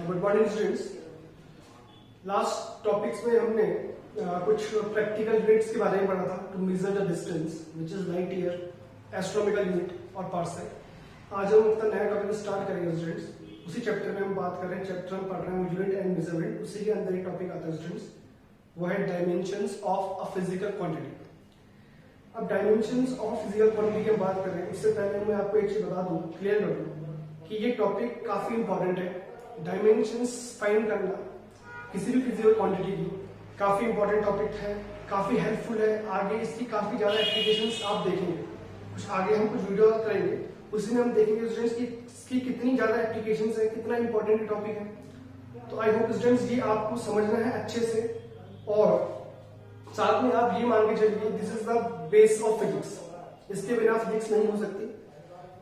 Good morning students. Last topics में हमने कुछ प्रैक्टिकल यूनिट्स के बारे में पढ़ा था, to measure the distance which is light year, astronomical unit और पार्सेक। आज हम अपना नया टॉपिक स्टार्ट करेंगे स्टूडेंट्स। उसी चैप्टर में हम बात कर रहे हैं, चैप्टर हम पढ़ रहे हैं यूनिट एंड मेजरमेंट, उसी के अंदर एक टॉपिक आता है स्टूडेंट्स, वो है dimensions of a physical quantity. अब डायमेंशंस ऑफ फिजिकल क्वांटिटी की हम बात कर रहे हैं, इससे पहले मैं आपको एक चीज बता दूं, क्लियर कर दूं कि ये टॉपिक काफी इंपॉर्टेंट है। डायमेंशंस फाइंड करना किसी भी फिजिकल क्वांटिटी की काफी इंपॉर्टेंट टॉपिक है, काफी हेल्पफुल है। आगे इसकी काफी ज्यादा एप्लीकेशंस आप देखेंगे, कुछ आगे हम कुछ वीडियो करेंगे, उसी में हम देखेंगे स्टूडेंट्स की इसकी कितनी ज्यादा एप्लीकेशंस है, कितना इंपॉर्टेंट टॉपिक है। तो आई होप स्टूडेंट्स ये आपको समझना है अच्छे से, और साथ में आप ये मान के चलिए this is the base of physics, इसके बिना फिजिक्स नहीं हो सकती।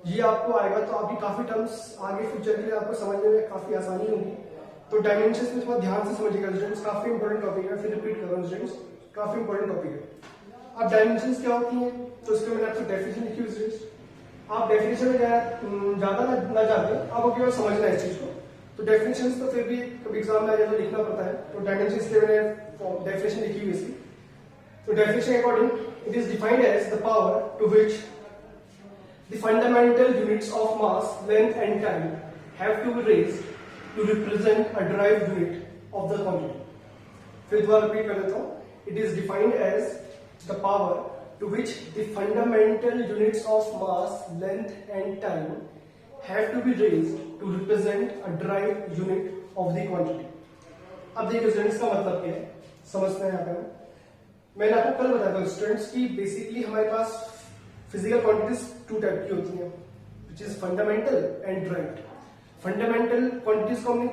ये आपको आएगा तो आपकी काफी टर्म्स आगे फ्यूचर के लिए आपको समझने में काफी आसानी होगी। तो डायमेंशंस में थोड़ा ध्यान से समझिएगा स्टूडेंट्स, काफी इंपॉर्टेंट टॉपिक है। फिर रिपीट कर रहा हूँ स्टूडेंट्स, काफी इंपॉर्टेंट टॉपिक है। अब डायमेंशंस क्या होती हैं, तो इसके मैंने आपको डेफिनेशन लिखी हुई स्टूडेंट्स। आप डेफिनेशन में ज्यादा ना जाते, आपको केवल समझना है इस चीज को। तो डेफिनेशंस तो फिर भी कभी एग्जाम में आ जाए तो लिखना पड़ता है, तो डायमेंशंस के मैंने डेफिनेशन लिखी हुई इसकी। तो definition according, it is defined as the power to which the fundamental units of mass, length and time have to be raised to represent a derived unit of the quantity. फिर दोबारा repeat कर देता हूँ। It is defined as the power to which the fundamental units of mass, length and time have to be raised to represent a derived unit of the quantity. अब देखिए students का मतलब क्या है, समझते हैं यहाँ पे। मैंने आपको कल बताया था स्टूडेंट्स की बेसिकली हमारे पास फिजिकल क्वांटिटीज टू टाइप की होती हैं, which is fundamental and derived. Fundamental quantities को हमने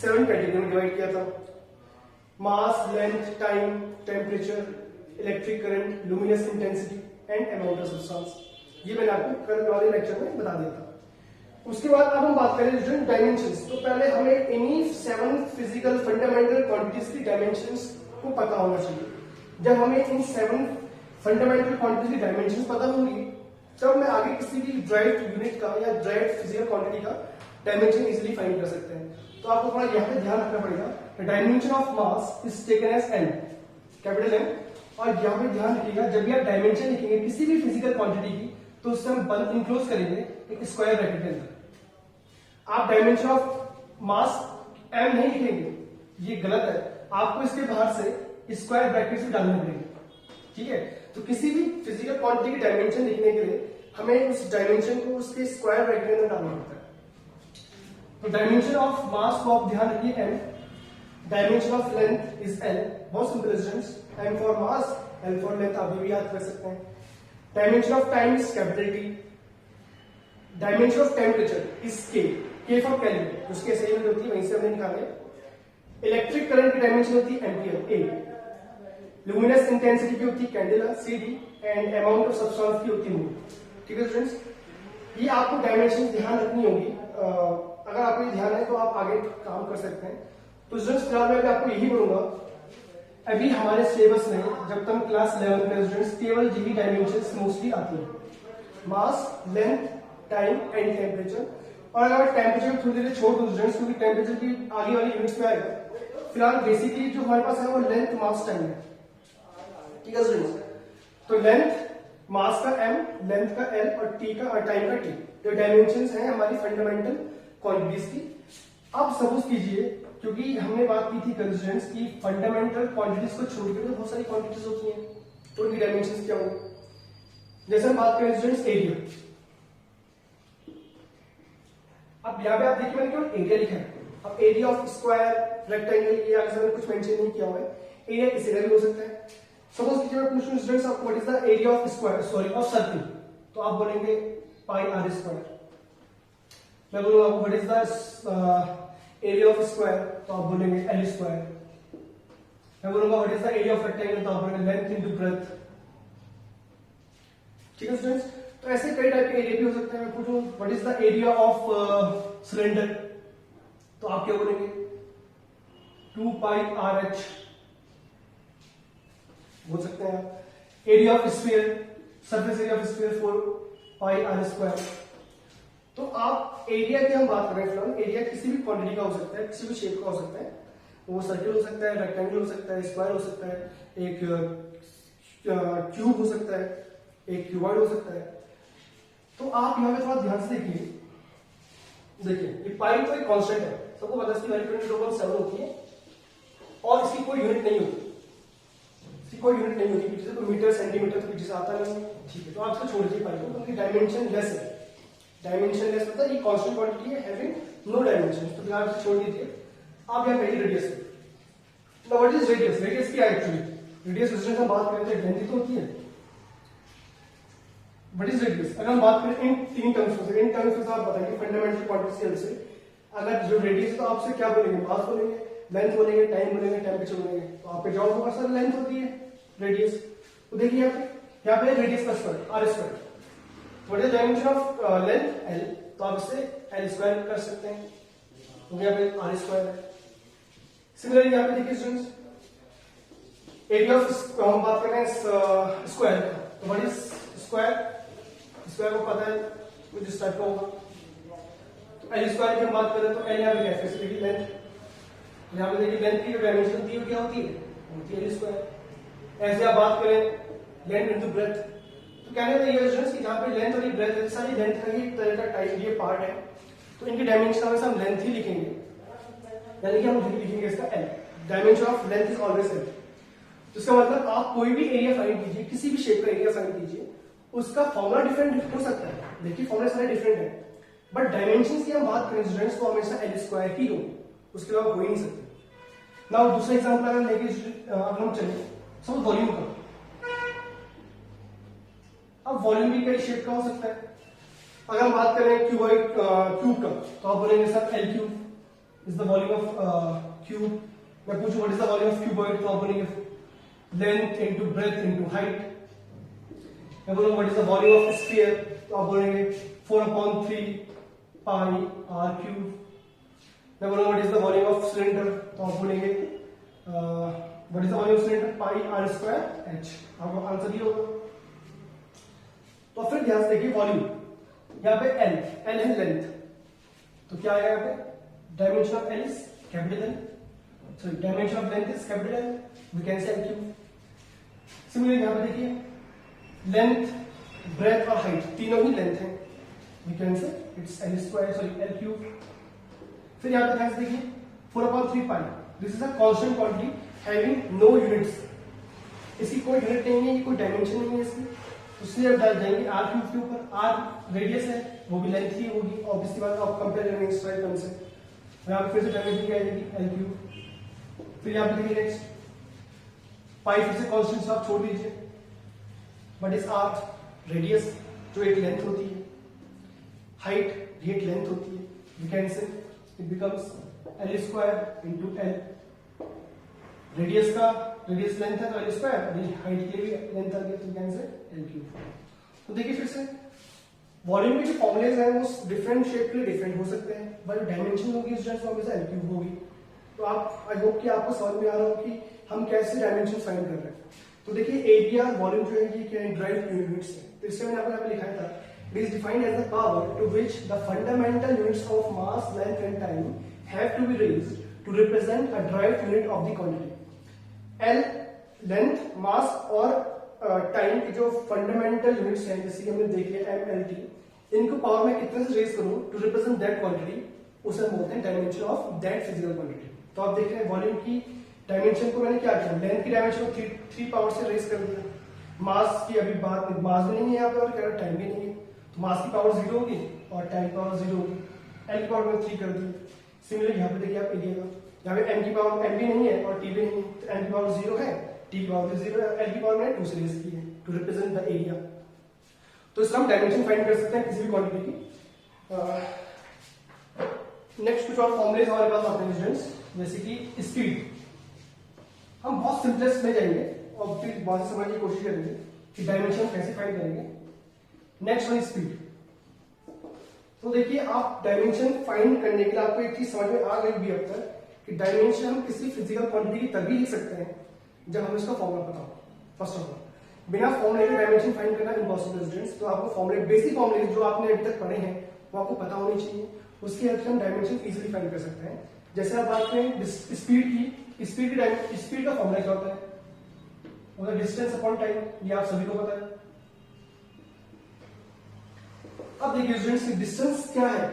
7 कैटेगरी में डिवाइड किया था, mass, length, time, temperature, electric current, luminous intensity and amount of substance. ये मैंने आपको कल वाले लेक्चर में बता दिया था। उसके बाद अब हम बात करें स्टूडेंट डायमेंशंस। तो पहले हमें इन्हीं 7 फिजिकल फंडामेंटल क्वांटिटीज की डायमेंशंस को पता होना चाहिए। जब हमें इन 7 फंडामेंटल क्वांटिटीज की डायमेंशंस पता होंगी, तब मैं आगे किसी भी ड्राइव्ड यूनिट का या ड्राइव्ड फिजिकल क्वांटिटी का डायमेंशन इजीली फाइंड कर सकते हैं। तो आपको थोड़ा यहाँ पे ध्यान रखना पड़ेगा। Dimension of mass is taken as n, capital M। और यहाँ पे ध्यान रखिएगा, जब भी आप डायमेंशन लिखेंगे किसी भी फिजिकल क्वांटिटी की, तो उससे हम बंद इनक्लोज करेंगे एक स्क्वायर ब्रैकेट के अंदर। आप डायमेंशन ऑफ मास m नहीं लिखेंगे, ये गलत है। आपको इसके बाहर से स्क्वायर ब्रैकेट से डालने पड़ेंगे, ठीक है। तो किसी भी फिजिकल क्वांटिटी की डायमेंशन लिखने के लिए हमें उस डायमेंशन को उसके स्क्वायर ब्रैकेट में डालना होता है। तो डायमेंशन ऑफ मास को आप ध्यान रखिए m, dimension of length is l, बहुत simple students, m for mass, l for length, आप ये भी याद कर सकते हैं। Dimension of time is capital T, dimension of temperature is k for kelvin, उसकी असाइनमेंट होती है वहीं से हमने निकाले। इलेक्ट्रिक करंट की डायमेंशन होती है एम्पियर A, लुमिनस इंटेंसिटी की होती है candela CD, and amount of substance की होती है मोल। ठीक है स्टूडेंट्स, ये आपको डायमेंशन ध्यान रखनी होगी। अगर आपको ये ध्यान है तो आप आगे काम कर सकते हैं। तो स्टूडेंट्स फिलहाल मैं आपको यही बोलूंगा, अभी हमारे सिलेबस में जब तक क्लास 11 में स्टूडेंट्स केवल यही डायमेंशंस मोस्टली आती है, मास, लेंथ, टाइम एंड टेम्परेचर। और अगर टेम्परेचर थोड़ी देर छोड़ दो स्टूडेंट्स, क्योंकि टेम्परेचर की आगे वाली यूनिट्स में आएगा। फिलहाल बेसिकली जो हमारे पास है वो लेंथ, मास, टाइम है, ठीक है स्टूडेंट्स। तो लेंथ, मास का m, लेंथ का l और t का टाइम का t, जो डायमेंशंस हैं हमारी फंडामेंटल क्वांटिटीज की। अब सपोज कीजिए, क्योंकि हमने बात की थी कल स्टूडेंट्स की फंडामेंटल क्वांटिटीज को छोड़कर तो बहुत सारी क्वांटिटीज होती हैं, तो उनकी डायमेंशंस क्या होंगे। जैसे हम बात करें स्टूडेंट्स एरिया, अब यहाँ पे आप देखिए मैंने केवल एरिया लिखा है। अब एरिया ऑफ स्क्वायर, रेक्टेंगल, ये आगे कुछ मेंशन नहीं किया हुआ है। एरिया किसी का भी हो सकता है। सपोज कीजिए मैं पूछूं स्टूडेंट्स आपको what is the area of square, sorry of circle, तो आप बोलेंगे पाई r स्क्वायर। मैं बोलूंगा आपको what is the area of square, तो आप बोलेंगे l स्क्वायर। मैं बोलूंगा what is the area of rectangle, तो आप बोलेंगे लेंथ इनटू ब्रेड्थ। ठीक है स्टूडेंट्स, तो ऐसे कई टाइप के एरिया भी हो सकते हैं। मैं पूछूं what is the area of cylinder, तो आप क्या बोलेंगे 2 पाई RH बोल सकते हैं। Area of sphere, surface area of sphere 4 pi r square. तो आप एरिया की हम बात करें फिलहाल, एरिया किसी भी क्वांटिटी का हो सकता है, किसी भी शेप का हो सकता है, वो सर्किल हो सकता है, रेक्टेंगल हो सकता है, स्क्वायर हो सकता है, एक क्यूब हो सकता है, एक क्यूबॉइड हो सकता है। तो आप यहाँ पे थोड़ा ध्यान से देखिए, ये पाई तो एक कांस्टेंट है, सबको पता है इसकी वैल्यू 22.7 होती है और इसकी कोई यूनिट नहीं होती, पीछे से कोई मीटर सेंटीमीटर तो पीछे से आता नहीं, ठीक है। तो आप इसको छोड़ दीजिए पाई को, क्योंकि डायमेंशन लेस है, मतलब ये कांस्टेंट क्वांटिटी है हैविंग नो डायमेंशन, तो फिर आप इसे छोड़ दीजिए। आप यहाँ कहिए radius. Now what is radius? Radius क्या है एक्चुअली? रेडियस डिस्टेंस हम बात करें तो लेंथ तो होती है। What is radius? अगर हम बात करें इन तीन टर्म्स में, इन टर्म्स में आप बताइए फंडामेंटल क्वांटिटी से हेल्प से, अगर जो रेडियस है तो आपसे क्या बोलेंगे? मास बोलेंगे, लेंथ बोलेंगे, टाइम बोलेंगे, टेम्परेचर बोलेंगे। तो आपके जवाब होगा सर लेंथ होती है रेडियस। तो देखिए यहाँ पे रेडियस का square R square, what is dimension of length? L, तो आप इससे एल स्क्वायर कर सकते हैं, तो यहाँ पे आर स्क्वायर है। सिमिलरली यहाँ पे देखिए स्टूडेंट्स, एरिया ऑफ हम बात कर रहे हैं स्क्वायर का, तो व्हाट इज स्क्वायर? स्क्वायर को पता है कुछ इस टाइप का होगा। तो एल स्क्वायर की हम बात करें तो एल यहाँ पे क्या है? देखिए लेंथ, यहाँ पे देखिए लेंथ की जो डायमेंशन होती है क्या होती है एल स्क्वायर। ऐसे आप बात करें लेंथ इनटू ब्रेथ, तो कहने का ये स्टूडेंट्स कि जहाँ पे लेंथ और ब्रेथ है, सारी लेंथ का ही तरह का टाइप ये पार्ट है, तो इनकी डायमेंशन हमेशा हम लेंथ ही लिखेंगे, यानी कि हम लिखेंगे इसका L. Dimension of length is always L. तो इसका मतलब आप कोई भी एरिया फाइंड कीजिए, किसी भी शेप का एरिया फाइंड कीजिए, उसका फॉर्मूला डिफरेंट हो सकता है, देखिए फॉर्मूला सारे डिफरेंट है, बट डायमेंशन की हम बात करें स्टूडेंट्स तो हमेशा एल स्क्वायर ही हो, उसके अलावा हो ही नहीं सकते। नाउ दूसरा एग्जांपल अगर लेके अगर हम चले सब वॉल्यूम का, अब वॉल्यूम भी कई शेप का हो सकता है। अगर हम बात करें क्यूबॉइड क्यूब का, तो आप बोलेंगे sir L cube is the volume of cube. मैं पूछूं what is the volume of cuboid, तो आप बोलेंगे length into breadth into height. मैं बोलूंगा what is the volume of sphere, तो आप बोलेंगे 4/3 पाई आर क्यूब। मैं बोलूंगा what is the volume of cylinder, तो आप बोलेंगे what is the volume of cylinder? Pi R square H. आपको आंसर ये होगा। तो फिर ध्यान से देखिए वॉल्यूम, यहाँ पे एल है लेंथ, तो क्या आएगा यहाँ पे? Dimension of L is capital L, sorry dimension of length is capital L, we can say L cube. Similarly यहाँ पे देखिए लेंथ, ब्रेथ और हाइट तीनों ही लेंथ है, we can say its L square, sorry L cube. फिर यहाँ पे ध्यान से देखिए 4/3 pi, this is a constant quantity having no units, इसकी कोई यूनिट नहीं है, कोई डायमेंशन नहीं है इसकी, उससे अब डाल जाएंगे आर क्यूब के ऊपर। आर रेडियस है, वो भी लेंथ ही होगी, और इसके बाद आप कंपेयर करेंगे इस टर्म से, यहाँ पे फिर से डायमेंशन क्या आएगी? L cube. फिर यहाँ पे देखिए नेक्स्ट पाई, फिर से कांस्टेंट आप छोड़ दीजिए, बट इज आर रेडियस जो एक लेंथ होती है, हाइट भी एक लेंथ होती है, we can say it becomes L square into L. Radius length है तो एल स्क्वायर, हाइट के लिए लेंथ आ गई तो कैन से एल क्यूब। तो देखिए फिर से वॉल्यूम के जो फॉर्मुलेज हैं वो डिफरेंट शेप के लिए डिफरेंट हो सकते हैं, बट डायमेंशन होगी स्टूडेंट्स वो हमेशा एल क्यूब होगी। तो आप आई होप कि आपको समझ में आ रहा हो कि हम कैसे डायमेंशन फाइंड कर रहे हैं। तो देखिए एरिया वॉल्यूम जो है ये क्या ड्राइव यूनिट्स है, तो इससे मैंने आपको लिखा था it is defined as the power to which the fundamental units of mass, length and time have to be raised to represent a drive unit of the quantity. L length, mass और time की जो fundamental units हैं, जैसे हमने देख लिया M L T, इनको power में कितने से रेज करूं टू रिप्रेजेंट दैट क्वांटिटी, उसे हम बोलते हैं dimension of that physical quantity. तो आप देख रहे हैं वॉल्यूम की डायमेंशन को मैंने क्या किया, लेंथ की डायमेंशन को 3 पावर से रेज कर दिया। मास की अभी बात नहीं, मास भी नहीं है यहाँ पे और टाइम भी नहीं है, तो मास की पावर 0 होगी और टाइम की पावर 0 होगी, एल की पावर में 3 कर दी। सिमिलरली यहाँ पे देखिए आप एरिया का, यहाँ पे एम की पावर एम भी नहीं है और टी भी नहीं है, तो एम की पावर 0 है, टी की पावर 0 है, एल की पावर मैंने 2 से रेज की है टू रिप्रेजेंट द एरिया। तो इससे हम डायमेंशन फाइंड कर सकते हैं किसी भी क्वांटिटी की। नेक्स्ट कुछ और फॉर्मुलेज हमारे पास आते हैं स्टूडेंट्स, जैसे कि स्पीड। हम बहुत सिंपलेस्ट में जाएंगे और फिर बहुत समझने की कोशिश करेंगे कि डायमेंशन कैसे फाइंड करेंगे। Next one speed. तो देखिए आप डायमेंशन फाइंड करने के लिए आपको एक चीज समझ में आ गई भी अब तक कि डायमेंशन हम किसी फिजिकल क्वांटिटी की तभी लिख सकते हैं जब हमें इसका फॉर्मूला पता हो। फर्स्ट ऑफ ऑल बिना फॉर्मूले के डायमेंशन फाइंड करना इम्पॉसिबल स्टूडेंट्स, तो आपको फॉर्मूले, बेसिक फॉर्मूले जो आपने अभी तक पढ़े हैं वो आपको पता होनी चाहिए। उसकी हेल्प से हम डायमेंशन इजीली फाइंड कर सकते हैं। जैसे आप बात करें स्पीड की, स्पीड का फॉर्मूला क्या होता है? वो डिस्टेंस अपॉन टाइम, ये आप सभी को पता है। अब देखिए स्टूडेंट्स, डिस्टेंस क्या है?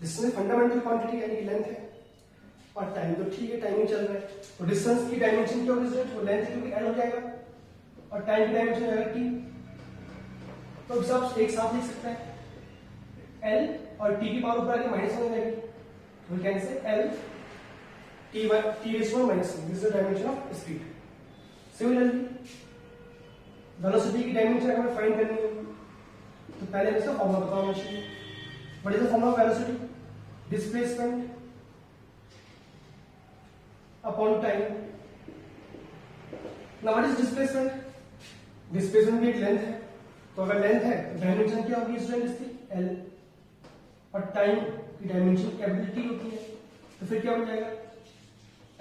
डिस्टेंस फंडामेंटल क्वांटिटी यानी कि लेंथ है, और टाइम तो ठीक है, टाइम ही चल रहा है, तो डिस्टेंस की डायमेंशन क्या होगी स्टूडेंट? वो लेंथ क्योंकि एल हो जाएगा, और टाइम की डायमेंशन हो जाएगा टी। तो सब एक साथ लिख सकते हैं, एल और टी की पावर ऊपर आके माइनस वन हो जाएगी, we can say L t raised to minus 1. This is the dimension of speed. Similarly, velocity की dimension अगर हमें find करनी है तो पहले हमें इसका फॉर्मूला पता होना चाहिए। What is the formula of velocity? Displacement upon time. Now what is displacement? Displacement भी एक length है, तो अगर length है तो dimension क्या होगी स्टूडेंट इसकी? L, और टाइम की डायमेंशन एबिलिटी होती है, तो फिर क्या हो जाएगा?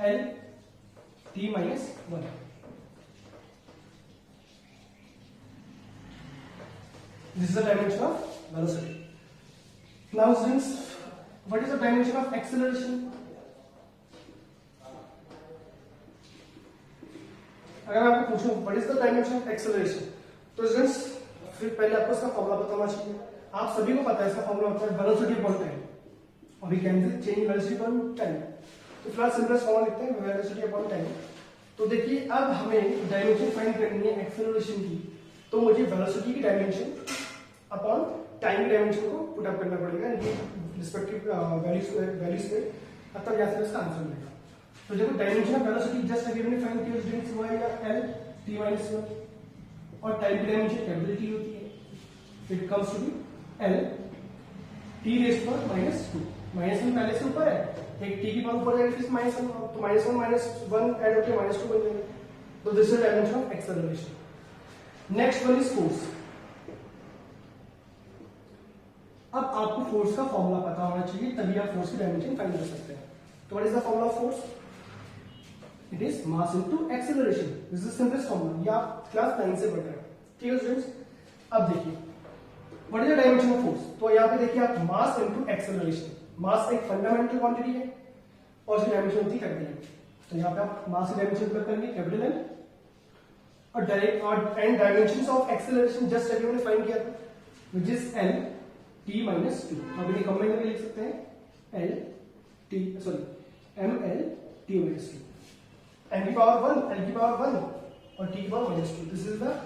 L T minus one. This is the dimension of velocity. Now students, what is the dimension of acceleration? अगर मैं आपको पूछूं what is the dimension of acceleration, तो स्टूडेंट्स फिर पहले आपको इसका फॉर्मूला पता होना चाहिए। आप सभी को पता है इसका फॉर्मूला होता है वेलोसिटी अपॉन टाइम, और we can say change velocity upon time. तो फिलहाल सिंपलेस्ट फॉर्मूला लिखते हैं वेलोसिटी अपॉन टाइम। तो देखिए अब हमें डायमेंशन फाइंड करनी है एक्सेलरेशन की, तो मुझे वेलोसिटी की डायमेंशन अपॉन टाइम की डायमेंशन को पुट अप करना पड़ेगा रिस्पेक्टिव वैल्यूज पे, तब यहाँ से इसका आंसर मिलेगा। तो देखो डायमेंशन ऑफ वेलोसिटी जस्ट अभी हमने फाइंड किया स्टूडेंट्स, वो आएगा एल टी माइनस वन, और टाइम की डायमेंशन एबिलिटी होती है, it comes to be L T raise पर माइनस टू। माइनस वन पहले से ऊपर है, एक टी की पावर ऊपर जाएगी, फिर माइनस वन, तो minus one minus one add होकर माइनस टू बन जाएगा। तो this is dimension of acceleration. Next one is force. अब आपको फोर्स का फॉर्मूला पता होना चाहिए, तभी आप फोर्स की डायमेंशन फाइंड कर सकते हैं। तो what is the formula of force? It is mass into acceleration. This is simplest formula, ये आप क्लास 9 से पढ़ रहे हैं, ठीक है स्टूडेंट्स। अब देखिए what is the dimension of force, तो यहाँ पे देखिए आप मास इनटू एक्सेलरेशन। मास एक फंडामेंटल क्वांटिटी है और उसकी डायमेंशन होती है कैपिटल एम, तो यहाँ पे आप मास की डायमेंशन पुट करेंगे कैपिटल एम, और डायरेक्ट और and dimensions of acceleration just अभी हमने फाइंड किया था, which is L T minus two. अब इन्हें कंबाइन करके लिख सकते हैं L T sorry M L T minus two, M की पावर वन, एल की पावर वन और टी की power minus two. This is the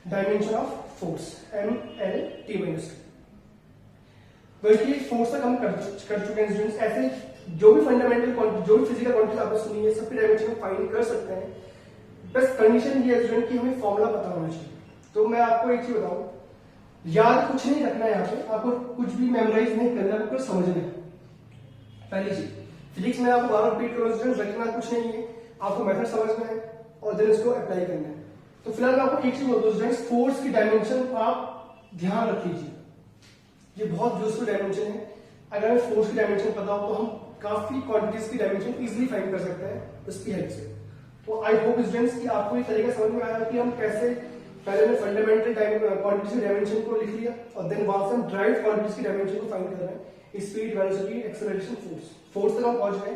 dimension of force M L T minus two. बल्कि फोर्स तक हम कर चुके हैं स्टूडेंट्स। ऐसे जो भी फंडामेंटल क्वांटिटी, जो भी फिजिकल क्वांटिटी आपने सुनी है, सबकी डायमेंशन फाइंड कर सकते हैं। बस कंडीशन ये है स्टूडेंट कि हमें फॉर्मूला पता होना चाहिए। तो मैं आपको एक चीज बताऊं, याद कुछ नहीं रखना है, यहाँ पे आपको कुछ भी मेमोराइज नहीं करना है, आपको समझना है। पहली चीज, फिजिक्स में आपको बार रिपीट करो स्टूडेंट, रखना कुछ नहीं है, आपको मेथड समझना है और देन इसको अप्लाई करना है। तो फिलहाल मैं आपको एक चीज बोलता हूँ स्टूडेंट्स, फोर्स की डायमेंशन आप ध्यान रख लीजिए, ये बहुत यूजफुल डायमेंशन है। अगर हमें फोर्स की डायमेंशन पता हो तो हम काफी क्वांटिटीज की डायमेंशन इजीली फाइंड कर सकते हैं इसकी हेल्प से। तो आई होप स्टूडेंट्स कि आपको ये तरीका समझ में आया कि हम कैसे पहले में फंडामेंटल क्वांटिटीज की डायमेंशन को लिख लिया और देन वहां से हम ड्राइव क्वांटिटीज की डायमेंशन को फाइंड कर रहे हैं, speed, velocity, acceleration, force. Force तक हम पहुंच गए।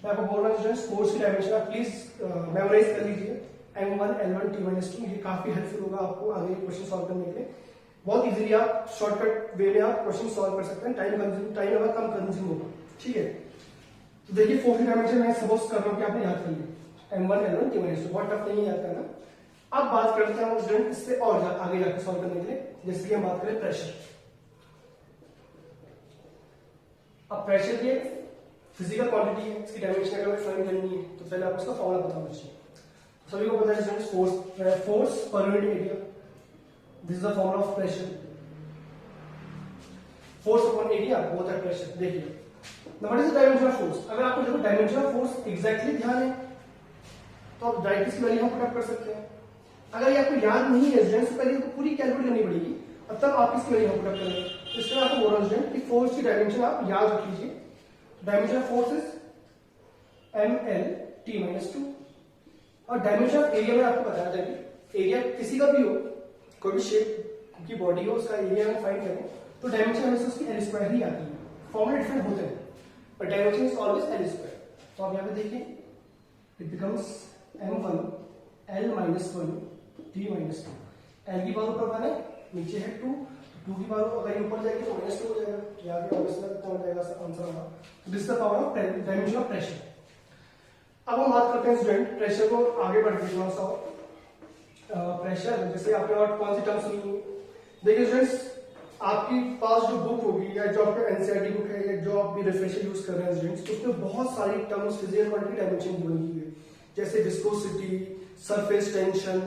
मैं आपको बोल रहा हूँ स्टूडेंट्स, फोर्स की डायमेंशन आप प्लीज मेमोराइज कर लीजिए, m1 l1 t-2। ये काफी हेल्पफुल होगा आपको आगे क्वेश्चन सॉल्व करने के लिए। बहुत इजीली आप शॉर्टकट वे में आप क्वेश्चन सॉल्व कर सकते हैं, टाइम हमारा कम कंज्यूम होगा, ठीक है। तो देखिए फोर्स की डायमेंशन मैं सपोज कर रहा हूँ कि आपने याद कर लिया m1 l1 t-2, बहुत टफ नहीं है याद करना। अब बात करते हैं स्टूडेंट इससे और आगे जाकर सॉल्व करने के लिए, जैसे कि हम बात करें प्रेशर। अब प्रेशर की फिजिकल क्वांटिटी है, इसकी डायमेंशन अगर फाइंड करनी है तो पहले आपको उसका फॉर्मूला पता होना चाहिए। सभी को पता है students, force per unit area, this is the formula of pressure. Force upon area both are pressure. देखिए what is the dimension of force. अगर आपको देखो डायमेंशन ऑफ फोर्स एग्जैक्टली ध्यान है तो आप डायरेक्ट इसकी वैल्यू हम पुट अप कर सकते हैं। अगर ये आपको याद नहीं है स्टूडेंट्स, तो पहले पूरी कैलकुलेट करनी पड़ेगी और तब आप इसकी वैल्यू हम पुट अप करेंगे। इसलिए आपको बोल रहा हूं स्टूडेंट कि फोर्स की डायमेंशन आप याद रख लीजिए। Dimension of force is M L T minus two, और डायमेंशन ऑफ एरिया में आपको बताया था कि एरिया किसी का भी हो, कोई भी शेप की बॉडी हो, उसका एरिया हम फाइंड करें तो डायमेंशन हमेशा उसकी एल स्क्वायर ही आती है। फॉर्मूला डिफरेंट होते हैं पर dimension is always L square. तो आप यहाँ पे देखिए it becomes m1 l minus 1 t minus 2। l की पावर ऊपर 1 है, नीचे है 2, 2 की पावर अगर ऊपर जाएगी तो माइनस 2 हो जाएगा, यहाँ पे ऑब्वियसली कितना हो जाएगा आंसर होगा। This is the power of dimension of pressure. अब हम बात करते हैं स्टूडेंट प्रेशर को आगे बढ़ के थोड़ा सा। प्रेशर जैसे आपने और कौन सी टर्म सुनी है, देखिए स्टूडेंट्स आपकी पास जो बुक होगी या जो आपका एनसीईआरटी बुक है या जो आप भी रेफरेंशियल यूज कर रहे हैं स्टूडेंट्स, उसमें बहुत सारी टर्म्स फिजिकल क्वांटिटी डायमेंशन की बनी हुई है, जैसे विस्कोसिटी, सरफेस टेंशन,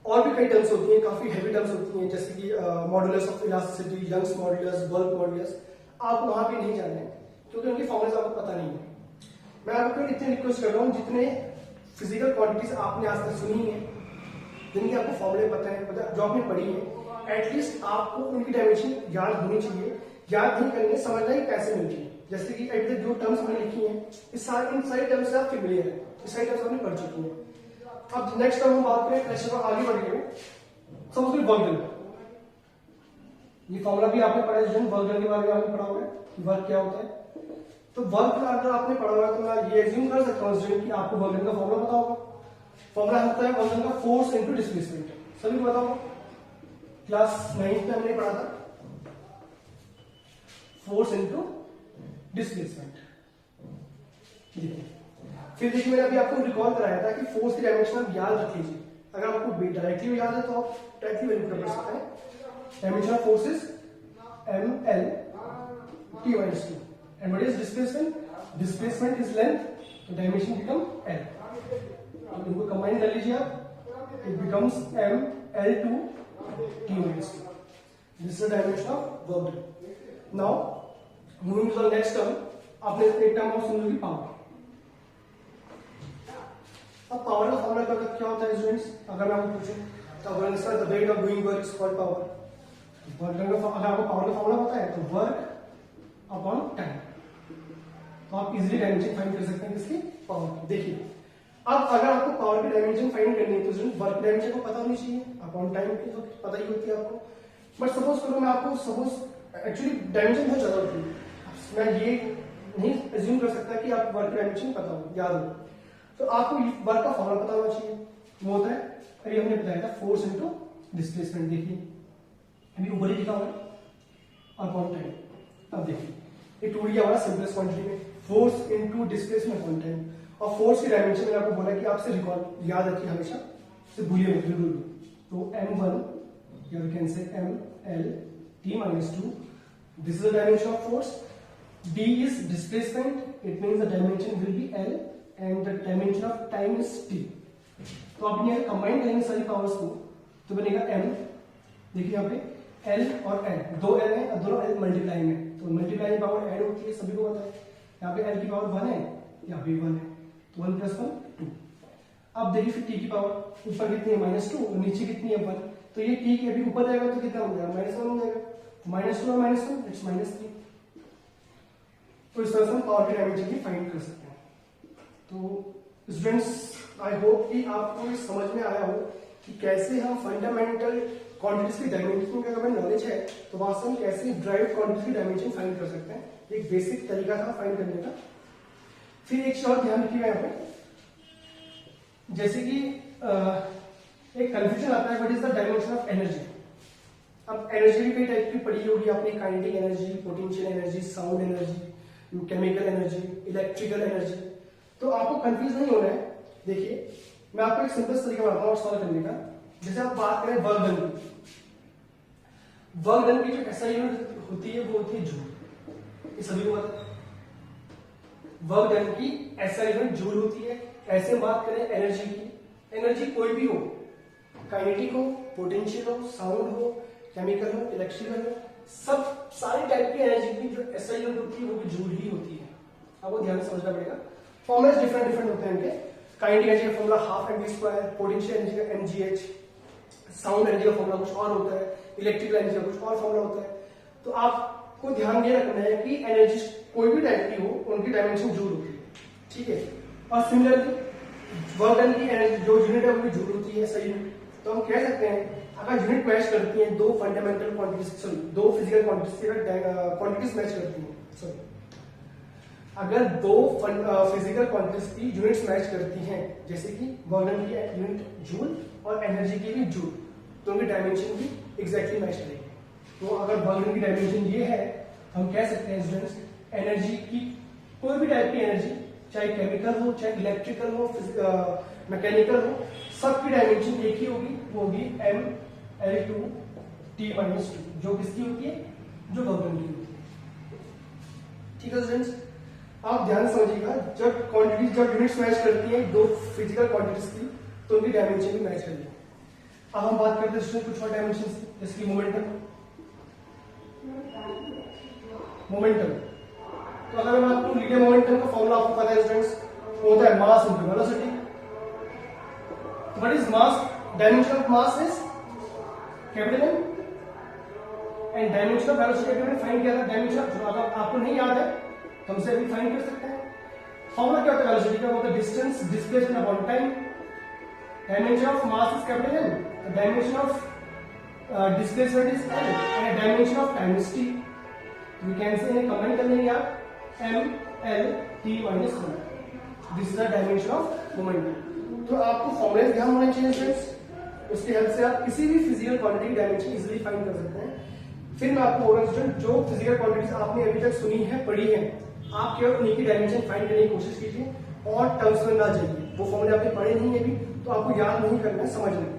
और भी कई टर्म्स होती हैं, काफी हैवी टर्म्स होती हैं, जैसे कि modulus of elasticity, Young's modulus, bulk modulus. आप वहां पे नहीं जाने क्योंकि उनके फॉर्मूलाज आपको पता नहीं है। मैं आपको इतने रिक्वेस्ट कर रहा हूँ जितने फिजिकल क्वांटिटीज आपने आज तक सुनी है, जिनके आपको फॉर्मूले पता है, जो आपने पढ़ी है, एटलीस्ट आपको उनकी डायमेंशन याद होनी चाहिए। याद नहीं करनी है, समझना ही कैसे मिलती है। जैसे कि एट जो टर्म्स मैंने लिखी हैं इन सारी टर्म्स से आप फेमिलियर है, इस सारी टर्म्स आपने पढ़ चुकी हैं। अब नेक्स्ट टर्म हम बात करें प्रेशर को आगे बढ़ के, सबसे वर्क डन। ये फॉर्मूला भी आपने पढ़ा है, वर्क डन के बारे में आपने पढ़ा हुआ है, वर्क क्या होता है। तो वर्क अगर आपने पढ़ा हुआ है तो मैं ये एज्यूम कर सकता हूँ कि आपको वर्क डन का फॉर्मूला पता होगा। फॉर्मूला होता है वर्क डन का फोर्स इनटू डिस्प्लेसमेंट। सभी को पता होगा, क्लास 9th में हमने पढ़ा था, फोर्स इनटू डिस्प्लेसमेंट। फिर देखिए मैंने अभी आपको रिकॉल कराया था कि फोर्स की डायमेंशन आप याद रख लीजिए। अगर आपको डायरेक्टली याद है तो आप डायरेक्टली वैल्यू कर सकते हैं। Dimension of force is ml t minus 2 and what is displacement? Displacement is length, so dimension become l। अब इनको कंबाइन कर लीजिए आप, it becomes ml2 t minus 2। This is the dimension of work done। Now moving to the next term, आपने एक term और सुन ली power. अब power का फॉर्मूला क्या होता है स्टूडेंट्स, अगर मैं आपको पूछूं तो one is the rate of doing work is called power. Work done का अगर आपको पावर का फॉर्मूला पता है तो वर्क अपॉन टाइम, तो आप इजीली डायमेंशन फाइंड कर सकते हैं किसकी, पावर की। देखिए अब अगर आपको पावर की डायमेंशन फाइंड करनी है तो स्टूडेंट वर्क डायमेंशन को पता होनी चाहिए, अपॉन टाइम की तो पता ही होती है आपको। बट सपोज करो मैं आपको सपोज एक्चुअली डायमेंशन बहुत ज्यादा होती है, मैं ये नहीं एज्यूम कर सकता कि आप वर्क डायमेंशन पता हो, याद हो, तो आपको वर्क का फॉर्मूला पता होना चाहिए। वो होता है, अभी हमने बताया था फोर्स इनटू डिस्प्लेसमेंट। देखिए अभी ऊपर ही लिखा हुआ है अपॉन टाइम। अब देखिए ये टूट गया हमारा सिंपलेस्ट क्वांटिटी में, force into displacement upon time. और फोर्स की डायमेंशन मैंने आपको बोला कि आपसे रिकॉल याद रखिए हमेशा, से भूलिए मत बिल्कुल। तो m1 या we can say ml t minus 2, this is the dimension of force। d is displacement, it means the dimension will be l and the dimension of time is t। तो आप यहाँ कंबाइन करेंगे सारी powers को तो बनेगा m। देखिए यहाँ पे l और n, दो l है और दोनों l मल्टीप्लाई में, तो मल्टीप्लाई पावर ऐड होती है, सभी को पता है। यहाँ पे l की पावर 1 है, यहाँ पे 1 है, तो 1 + 1 2। अब देखिए फिर t की पावर ऊपर कितनी है -2 और नीचे कितनी है 1, तो ये t के अभी ऊपर जाएगा तो कितना हो जाएगा -1 हो जाएगा, -2 और -1 इट्स -3। तो इस तरह से हम पावर की डायमेंशन की फाइंड कर सकते हैं। तो स्टूडेंट्स आई होप कि आपको समझ में आया हो कि कैसे हम फंडामेंटल क्वांटिटीज की डायमेंशन का अगर नॉलेज है तो वास्तव में कैसे ड्राइव क्वांटिटीज की डायमेंशन फाइंड कर सकते हैं। एक बेसिक तरीका था फाइंड करने का। फिर एक चीज और ध्यान रखिएगा यहाँ पे, जैसे कि एक कंफ्यूजन आता है what is the dimension of energy. अब एनर्जी भी कई टाइप की पढ़ी होगी आपने, kinetic energy, potential energy, sound energy, chemical energy, electrical energy. तो आपको कंफ्यूज नहीं होना है। देखिए मैं आपको एक सिंपल तरीका बताता हूँ सॉल्व करने का। जैसे आप बात करें वर्क डन की, वर्क डन की जो SI यूनिट होती है वो होती है जूल। ये सभी को पता है, वर्क डन की SI यूनिट जूल होती है। ऐसे बात करें एनर्जी की, एनर्जी कोई भी हो, काइनेटिक हो, पोटेंशियल हो, साउंड हो, केमिकल हो, इलेक्ट्रिकल हो, सब सारी टाइप की एनर्जी की जो SI यूनिट होती है वो भी जूल ही होती है। आपको ध्यान से समझना पड़ेगा। फॉर्मुला डिफरेंट होते हैं इनके। काइनेटिक एनर्जी का फॉर्मुला 12 mv², पोटेंशियल एनर्जी का mgh, साउंड एनर्जी का फॉर्मुला कुछ और होता है, इलेक्ट्रिकल एनर्जी का कुछ और फॉर्मुला होता है। तो आपको ध्यान ये रखना है कि एनर्जी कोई भी टाइप की हो उनकी डायमेंशन जूल होती है, ठीक है। और सिमिलरली वर्क डन की एनर्जी जो यूनिट है वो भी जूल होती है, सही। तो हम कह सकते हैं अगर यूनिट मैच करती हैं, दो फंडामेंटल क्वांटिटीज, सॉरी दो फिजिकल क्वांटिटीज मैच करती हैं, सॉरी अगर दो फिजिकल क्वांटिटीज की यूनिट्स मैच करती हैं, जैसे कि वॉल्यूम की यूनिट जूल और एनर्जी की भी जूल, तो उनकी डायमेंशन भी एग्जैक्टली मैच करेगी। तो अगर वॉल्यूम की डायमेंशन ये है, हम कह सकते हैं स्टूडेंट्स एनर्जी की, कोई भी टाइप की एनर्जी, चाहे केमिकल हो, चाहे इलेक्ट्रिकल हो, मैकेनिकल हो, सबकी डायमेंशन एक ही होगी, वो होगी mL2T-2, जो किसकी होती है, जो वॉल्यूम की होती है। ठीक है स्टूडेंट्स, आप ध्यान समझिएगा, जब यूनिट्स मैच करती हैं दो फिजिकल क्वांटिटीज की, तो उनकी डायमेंशन भी मैच करेगी। अब हम बात करते हैं स्टूडेंट कुछ और डायमेंशन की, जैसे कि मोमेंटम। तो अगर मैं आपको लीनियर मोमेंटम का फॉर्मूला आपको पता है स्टूडेंट्स, वो होता है mass into velocity. What is mass? Dimension of mass is capital M and dimension of velocity हमने फाइंड किया था। डायमेंशन अगर आपको नहीं याद है तो हमसे अभी फाइंड कर सकते हैं। फॉर्मूला क्या होता है वेलोसिटी का? वो होता है distance displacement upon time. Dimension of mass is capital M, dimension of displacement is L and dimension of time is T. We can say इन्हें combine कर लेंगे आप mL/T-1। This is the dimension of momentum. तो आपको फॉर्मूले ध्यान होने चाहिए फ्रेंड्स, उसकी हेल्प से आप किसी भी फिजिकल क्वांटिटी की डायमेंशन इजीली फाइंड कर सकते हैं। फिर मैं आपको बोल रहा हूँ जो फिजिकल क्वांटिटीज आपने अभी तक सुनी है, पढ़ी है, आप केवल उन्हीं की डायमेंशन फाइंड करने की कोशिश कीजिए और टर्म्स में ना जाइए। वो फॉर्मूले आपने पढ़े नहीं है अभी, तो आपको याद नहीं करना है, समझना है।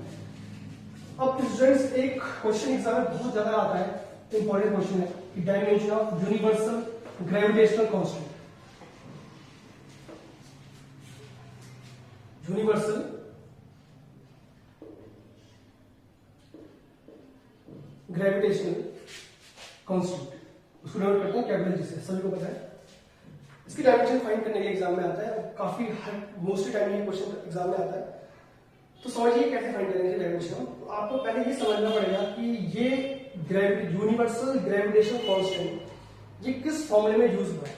अब स्टूडेंट्स एक क्वेश्चन एग्जाम में बहुत ज्यादा आता है, इंपॉर्टेंट क्वेश्चन है कि dimension of universal gravitational constant. Universal gravitational constant, उसको नोट करते हैं कैपिटल जी से, सभी को पता है। इसकी डायमेंशन फाइंड करने के लिए एग्जाम में आता है, काफी मोस्टली टाइम ये क्वेश्चन एग्जाम में आता है। तो समझिए कैसे फाइंड करेंगे डायमेंशन। तो आपको पहले ये समझना पड़ेगा कि ये यूनिवर्सल ग्रेविटेशनल कांस्टेंट ये किस फॉर्मूले में यूज हुआ है।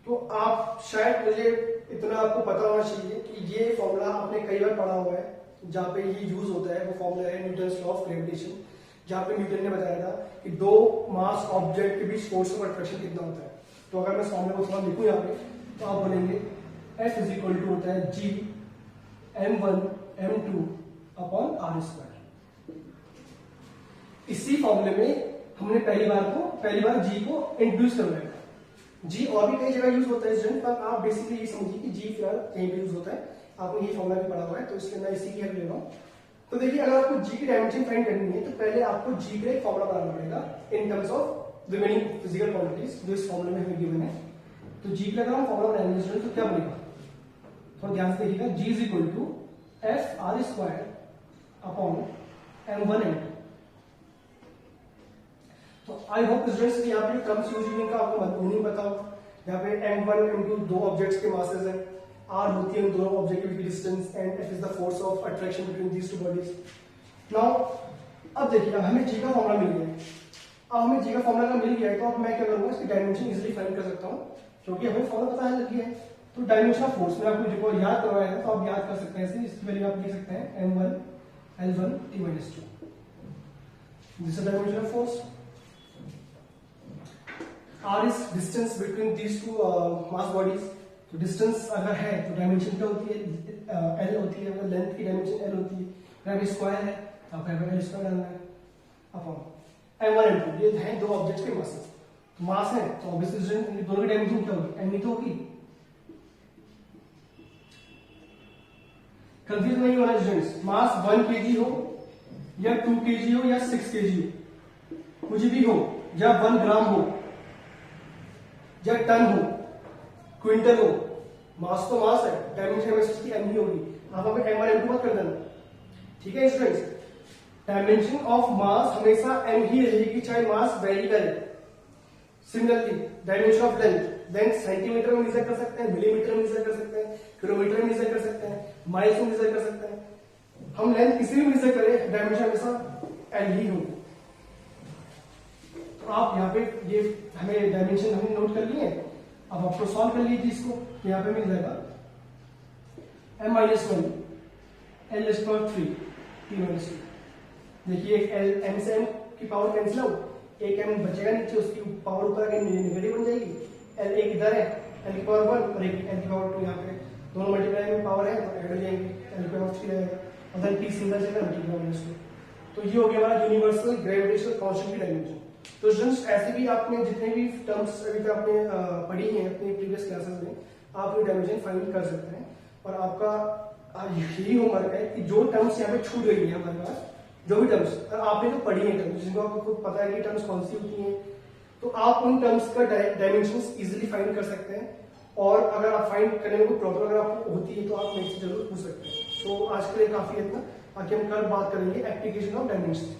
तो आप शायद, मुझे इतना आपको पता होना चाहिए कि ये फॉर्मूला आपने कई बार पढ़ा हुआ है, जहाँ पे ये यूज होता है। वो फॉर्मूला है न्यूटन्स लॉ ऑफ ग्रेविटेशन, जहाँ पे न्यूटन ने बताया था कि दो मास ऑब्जेक्ट के बीच फोर्स ऑफ अट्रैक्शन कितना होता है। तो अगर मैं इस फॉर्मूले को थोड़ा लिखूं यहाँ पे, तो आप बोलेंगे F इज इक्वल टू होता है G m1 m2 upon r square. इसी फॉर्मूले में हमने पहली बार G को इंट्रोड्यूस करवाया था। G और भी कई जगह यूज होता है स्टूडेंट, पर आप बेसिकली ये समझिए कि G फिलहाल कहीं पे यूज होता है। आपने ये फॉर्मूला भी पढ़ा हुआ है, तो इसलिए मैं इसी की हेल्प ले रहा हूँ। तो देखिए, अगर आपको G की डायमेंशन फाइंड करनी है, तो पहले आपको G का एक फॉर्मूला बनाना पड़ेगा in terms of remaining physical quantities जो इस फॉर्मूले में हमें गिवन है। तो G का अगर हम फॉर्मूला बनाएंगे स्टूडेंट, तो क्या बनेगा? थोड़ा ध्यान से देखिएगा। G is equal to F R square upon m1 m2। तो आई होप स्टूडेंट्स यहाँ पे टर्म्स यूज होने का आपको मीनिंग पता हो। यहाँ पे m1 m2 दो ऑब्जेक्ट्स के मासेस हैं, r होती है उन दोनों ऑब्जेक्ट के बीच की distance and f is the force of attraction between these two bodies. Now अब देखिए, हमें G का फॉर्मूला मिल गया है। अब हमें G का फॉर्मूला मिल गया है, तो अब मैं क्या करूंगा, इसकी डायमेंशन इजीली फाइंड कर सकता हूँ, क्योंकि हमें फॉर्मूला पता है लग गया है। तो डायमेंशन ऑफ फोर्स में आपको जो याद करवाया है, तो आप याद कर सकते हैं इसे। इसकी वैल्यू आप लिख सकते हैं m1 L1 T-2। This is dimension of force. r is distance between these two mass bodies. तो डिस्टेंस अगर है तो डायमेंशन क्या होती है? L होती है। अगर लेंथ की डायमेंशन L होती है। अगर स्क्वायर है तो आपको L स्क्वायर डालना है अपॉन m1 m2। ये हैं दो ऑब्जेक्ट्स के मासेस। तो मास है तो ऑब्वियसली दोनों की डायमेंशन क्या होगी? m ही तो होगी। कंफ्यूज नहीं होना स्टूडेंट्स। मास 1 kg हो या 2 kg हो या 6 kg हो, कुछ भी हो, या 1 ग्राम हो या टन हो, क्विंटल हो, मास तो मास है, डायमेंशन हमेशा उसकी m ही होगी। आप हमें m1 m2 मत कर देना, ठीक है स्टूडेंट्स। डायमेंशन ऑफ मास हमेशा m ही रहेगी, चाहे मास वेरी करे। Similarly dimension of length centimetre में मेजर कर सकते हैं, मिलीमीटर में मेजर कर सकते हैं, किलोमीटर में मेजर कर सकते हैं, माइल्स में मेजर कर सकते हैं। हम लेंथ किसी भी मेजर करें, डायमेंशन हमेशा एल ही होगी। तो आप यहाँ पे ये हमें डायमेंशन हमने नोट कर लिए। अब आपको सॉल्व कर लीजिए इसको, तो यहाँ पे मिल जाएगा m-1 L/3 T-2। देखिए एम से एम की पावर कैंसिल आउट, एक एम बचेगा नीचे, उसकी पावर ऊपर आके नेगेटिव बन जाएगी, एल एक इधर है, एल की पावर 1 और एक एल की पावर 2 यहाँ पे, दोनों मल्टीप्लाई में पावर है तो ऐड हो जाएंगे, एल की पावर 3 रहेगा और देन टी सिंगल चलेगा मल्टीप्लाई। तो ये हो गया हमारा यूनिवर्सल ग्रेविटेशनल कांस्टेंट की डायमेंशन। तो स्टूडेंट्स ऐसे भी आपने जितने भी टर्म्स अभी तक आपने पढ़ी हैं अपने प्रीवियस क्लासेस में, आप ये डायमेंशन फाइंड कर सकते हैं। और आपका यही होमवर्क है कि जो टर्म्स यहाँ पे छूट गई है हमारे पास, जो भी टर्म्स आपने जो पढ़ी है टर्म्स जिनको आपको पता है कि टर्म्स कौन सी होती हैं, तो आप उन टर्म्स का डायमेंशंस इजीली फाइंड कर सकते हैं। और अगर आप फाइंड करने में कोई प्रॉब्लम अगर आपको होती है तो आप मेरे से जरूर पूछ सकते हैं। तो आज के लिए काफी इतना, बाकी हम कल बात करेंगे एप्लीकेशन ऑफ डायमेंशन।